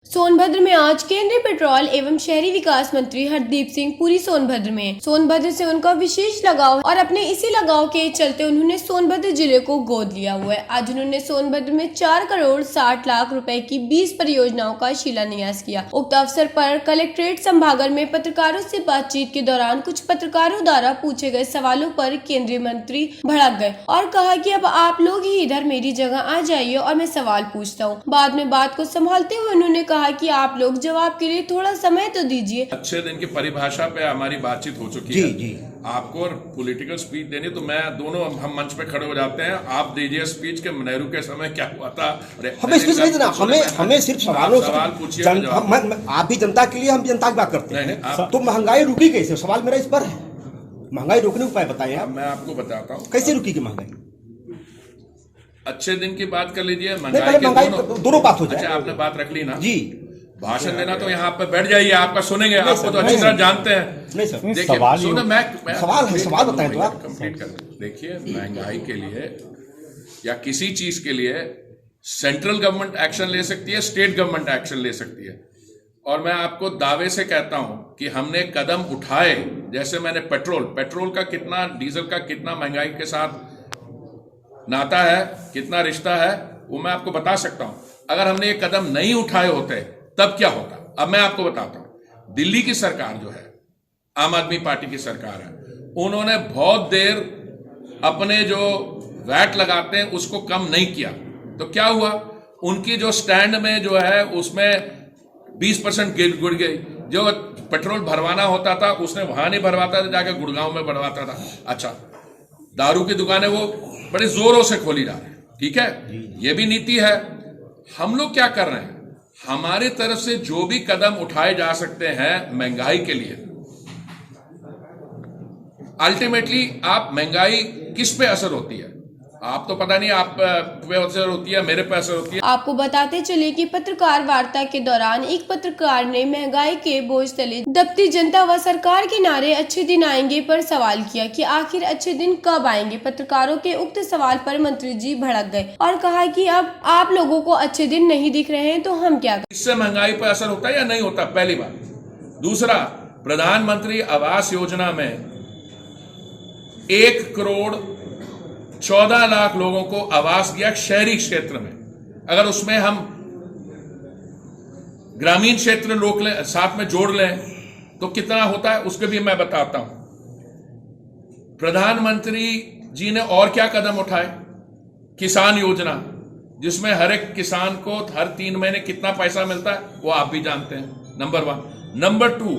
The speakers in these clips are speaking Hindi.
सोनभद्र में आज केंद्रीय पेट्रोल एवं शहरी विकास मंत्री हरदीप सिंह पुरी सोनभद्र में। सोनभद्र से उनका विशेष लगाव और अपने इसी लगाव के चलते उन्होंने सोनभद्र जिले को गोद लिया हुआ है। आज उन्होंने सोनभद्र में 4 करोड़ 60 लाख रुपए की 20 परियोजनाओं का शिलान्यास किया। उक्त अवसर पर कलेक्ट्रेट संभागल में पत्रकारों से बातचीत के दौरान कुछ पत्रकारों द्वारा पूछे गए सवालों पर केंद्रीय मंत्री भड़क गए और कहा कि अब आप लोग ही इधर मेरी जगह आ जाइए और मैं सवाल पूछता हूँ। बाद में बात को संभालते हुए उन्होंने कहा कि आप लोग जवाब के लिए थोड़ा समय तो दीजिए। अच्छे दिन की परिभाषा पे हमारी बातचीत हो चुकी है। जी। आपको और पॉलिटिकल स्पीच देनी तो मैं दोनों हम मंच पे खड़े हो जाते हैं। आप दीजिए स्पीच के नेहरू के समय क्या हुआ था। हमें स्पीच नहीं देना, हमें सिर्फ सवाल पूछिए। आप भी जनता के लिए, हम जनता की बात करते हैं। तो महंगाई रुकी कैसे? सवाल मेरा इस पर है। महंगाई रोकने के उपाय बताइए आप। मैं आपको बताता हूँ कैसे रुकी महंगाई। अच्छे दिन की बात कर लीजिए, महंगाई दोनों बात हो जाए। अच्छा, आपने बात रख ली ना जी। भाषण देना तो यहाँ पे बैठ जाइए, आपका सुनेंगे। आपको तो अच्छी तरह जानते हैं। नहीं सर, देखिए सवाल बताएं तो आप कंप्लीट कर। देखिए, महंगाई के लिए या किसी चीज के लिए सेंट्रल गवर्नमेंट एक्शन ले सकती है, स्टेट गवर्नमेंट एक्शन ले सकती है। और मैं आपको दावे से कहता हूं कि हमने कदम उठाए। जैसे मैंने पेट्रोल का कितना, डीजल का कितना महंगाई के साथ नाता है, कितना रिश्ता है, वो मैं आपको बता सकता हूं। अगर हमने ये कदम नहीं उठाए होते तब क्या होता। अब मैं आपको बताता हूं। दिल्ली की सरकार जो है, आम आदमी पार्टी की सरकार है, उन्होंने बहुत देर अपने जो वैट लगाते हैं उसको कम नहीं किया। तो क्या हुआ, उनकी जो स्टैंड में जो है उसमें 20% गिर गई। जो पेट्रोल भरवाना होता था उसने वहां नहीं भरवाता था, जाकर गुड़गांव में भरवाता था। अच्छा, दारू की दुकानें वो बड़े जोरों से खोली जा रही है। ठीक है, ये भी नीति है। हम लोग क्या कर रहे हैं, हमारे तरफ से जो भी कदम उठाए जा सकते हैं महंगाई के लिए। अल्टीमेटली आप महंगाई किस पे असर होती है, आप तो पता नहीं आप पे असर होती है, मेरे पे असर होती है। आपको बताते चले कि पत्रकार वार्ता के दौरान एक पत्रकार ने महंगाई के बोझ तले दबती जनता व सरकार के नारे अच्छे दिन आएंगे पर सवाल किया कि आखिर अच्छे दिन कब आएंगे। पत्रकारों के उक्त सवाल पर मंत्री जी भड़क गए और कहा कि अब आप लोगों को अच्छे दिन नहीं दिख रहे हैं तो हम क्या करें। इससे महंगाई पर असर होता है या नहीं होता, पहली बात। दूसरा, प्रधानमंत्री आवास योजना में 1 करोड़ 14 लाख लोगों को आवास दिया शहरी क्षेत्र में। अगर उसमें हम ग्रामीण क्षेत्र लोग लें, साथ में जोड़ लें तो कितना होता है, उसके भी मैं बताता हूं। प्रधानमंत्री जी ने और क्या कदम उठाए। किसान योजना, जिसमें हर एक किसान को हर 3 महीने कितना पैसा मिलता है वो आप भी जानते हैं, नंबर 1। नंबर 2,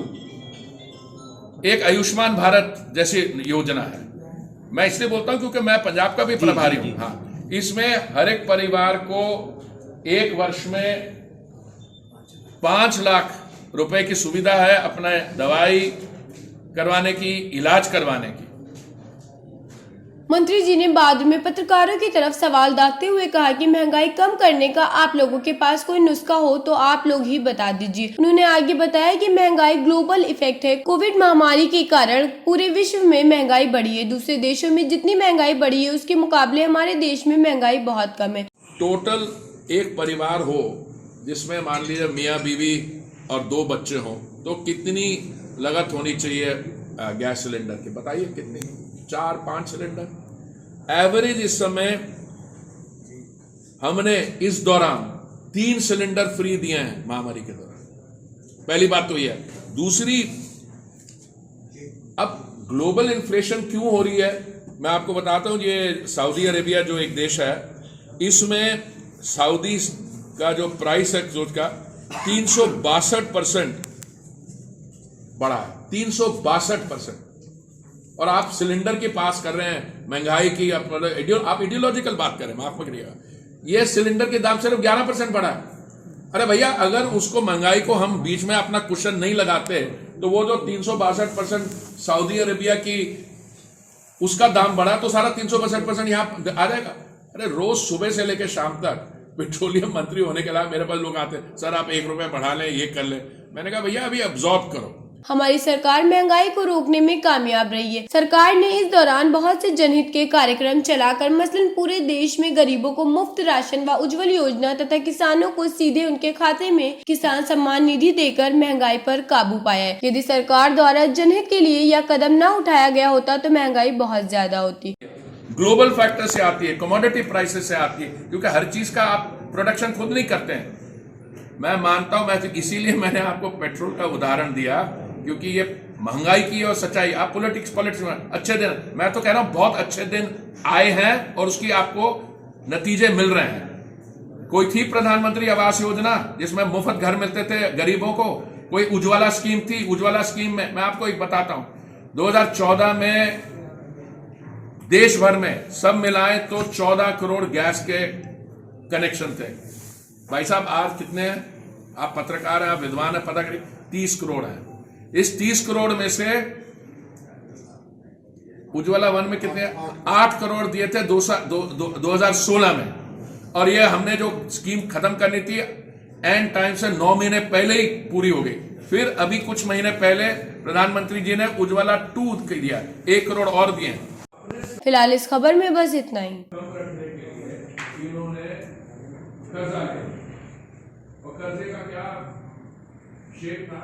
एक आयुष्मान भारत जैसी योजना है। मैं इसलिए बोलता हूं क्योंकि मैं पंजाब का भी प्रभारी हूं। हाँ, इसमें हर एक परिवार को 1 वर्ष में 5 लाख रुपए की सुविधा है अपने दवाई करवाने की, इलाज करवाने की। मंत्री जी ने बाद में पत्रकारों की तरफ सवाल दागते हुए कहा कि महंगाई कम करने का आप लोगों के पास कोई नुस्खा हो तो आप लोग ही बता दीजिए। उन्होंने आगे बताया कि महंगाई ग्लोबल इफेक्ट है। कोविड महामारी के कारण पूरे विश्व में महंगाई बढ़ी है। दूसरे देशों में जितनी महंगाई बढ़ी है उसके मुकाबले हमारे देश में महंगाई बहुत कम है। टोटल एक परिवार हो जिसमें मान लीजिए मियाँ बीवी और 2 बच्चे हों तो कितनी लागत होनी चाहिए गैस सिलेंडर की, बताइए कितनी? 4-5 सिलेंडर एवरेज। इस समय हमने इस दौरान 3 सिलेंडर फ्री दिए हैं महामारी के दौरान। पहली बात तो यह है। दूसरी, अब ग्लोबल इन्फ्लेशन क्यों हो रही है मैं आपको बताता हूं। ये सऊदी अरेबिया जो एक देश है, इसमें सऊदी का जो प्राइस है जो का 362% बढ़ा है, 362%। और आप सिलेंडर के पास कर रहे हैं महंगाई की, आप आइडियोलॉजिकल बात करें, माफ करिएगा। ये सिलेंडर के दाम सिर्फ 11% बढ़ा है। अरे भैया, अगर उसको महंगाई को हम बीच में अपना कुशन नहीं लगाते तो वो जो 362% सऊदी अरेबिया की उसका दाम बढ़ा तो सारा 362% यहां आ जाएगा। अरे रोज सुबह से लेकर शाम तक पेट्रोलियम मंत्री होने के बाद मेरे पास लोग आते हैं, सर आप 1 रुपए बढ़ा लें, ये कर लें। मैंने कहा भैया अभी अब्जॉर्ब करो। हमारी सरकार महंगाई को रोकने में कामयाब रही है। सरकार ने इस दौरान बहुत से जनहित के कार्यक्रम चलाकर मसलन पूरे देश में गरीबों को मुफ्त राशन व उज्जवल योजना तथा किसानों को सीधे उनके खाते में किसान सम्मान निधि देकर महंगाई पर काबू पाया है। यदि सरकार द्वारा जनहित के लिए यह कदम न उठाया गया होता तो महंगाई बहुत ज्यादा होती। ग्लोबल फैक्टर से आती है, कमोडिटी प्राइसेस से आती है, क्योंकि हर चीज का आप प्रोडक्शन खुद नहीं करते हैं। मैं मानता हूं, इसीलिए मैंने आपको पेट्रोल का उदाहरण दिया, क्योंकि ये महंगाई की और सच्चाई। आप पॉलिटिक्स में अच्छे दिन, मैं तो कह रहा हूं बहुत अच्छे दिन आए हैं और उसकी आपको नतीजे मिल रहे हैं। कोई थी प्रधानमंत्री आवास योजना जिसमें मुफ्त घर मिलते थे गरीबों को, कोई उज्ज्वला स्कीम थी। उज्ज्वला स्कीम में मैं आपको एक बताता हूं, 2014 में देश भर में सब मिलाए तो 14 करोड़ गैस के कनेक्शन थे। भाई साहब आज कितने हैं? आप पत्रकार हैं, आप विद्वान हैं, पता करिए 30 करोड़ है। इस 30 करोड़ में से उज्ज्वला 1 में कितने 8 करोड़ दिए थे 2016 में, और ये हमने जो स्कीम खत्म करनी थी एंड टाइम से 9 महीने पहले ही पूरी हो गई। फिर अभी कुछ महीने पहले प्रधानमंत्री जी ने उज्ज्वला 2 दिया, 1 करोड़ और दिए। फिलहाल इस खबर में बस इतना ही। इन्होंने कर्जा लिया और कर्जे का क्या शेप था।